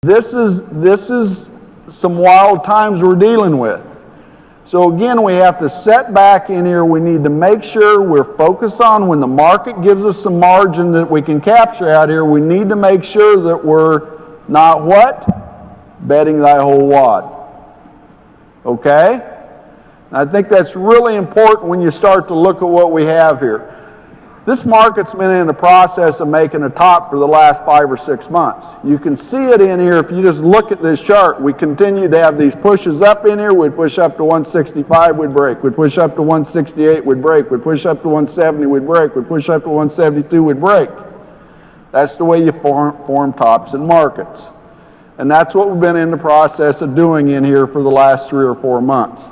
This is some wild times we're dealing with. So again, we have to set back in here. We need to make sure we're focused on when the market gives us some margin that we can capture out here. We need to make sure that we're not what? Betting thy whole wad. Okay? I think that's really important when you start to look at what we have here. This market's been in the process of making a top for the last 5 or 6 months. You can see it in here if you just look at this chart. We continue to have these pushes up in here. We'd push up to 165, we'd break. We'd push up to 168, we'd break. We'd push up to 170, we'd break. We'd push up to 172, we'd break. That's the way you form tops in markets. And that's what we've been in the process of doing in here for the last 3 or 4 months.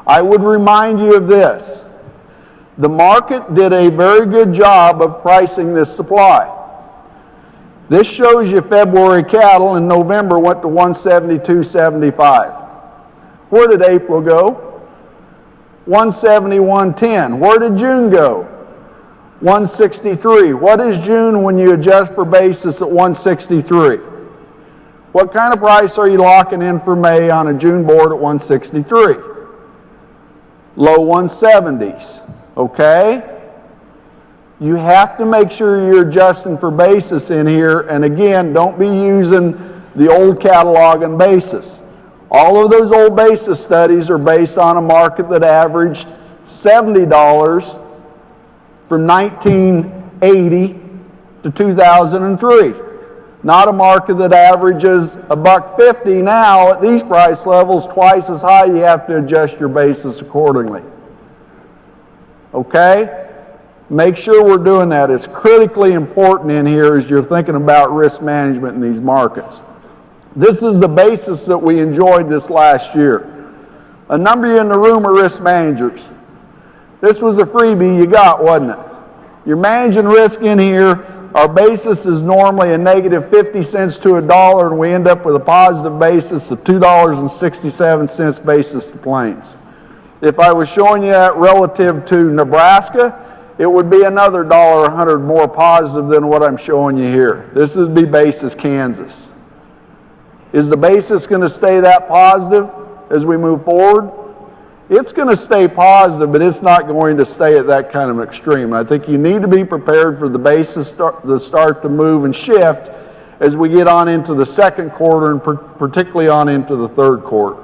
I would remind you of this. The market did a very good job of pricing this supply. This shows you February cattle in November went to 172.75. Where did April go? 171.10. Where did June go? 163. What is June when you adjust for basis at 163? What kind of price are you locking in for May on a June board at 163? Low 170s. Okay? You have to make sure you're adjusting for basis in here, and again, don't be using the old catalog and basis. All of those old basis studies are based on a market that averaged $70 from 1980 to 2003. Not a market that averages $1.50 now at these price levels, twice as high. You have to adjust your basis accordingly. Okay? Make sure we're doing that. It's critically important in here as you're thinking about risk management in these markets. This is the basis that we enjoyed this last year. A number of you in the room are risk managers. This was a freebie you got, wasn't it? You're managing risk in here. Our basis is normally a negative 50 cents to $1, and we end up with a positive basis of $2.67 basis to Plains. If I was showing you that relative to Nebraska, it would be another $1.100 more positive than what I'm showing you here. This would be basis Kansas. Is the basis going to stay that positive as we move forward? It's going to stay positive, but it's not going to stay at that kind of extreme. I think you need to be prepared for the basis to start to move and shift as we get on into the second quarter and particularly on into the third quarter.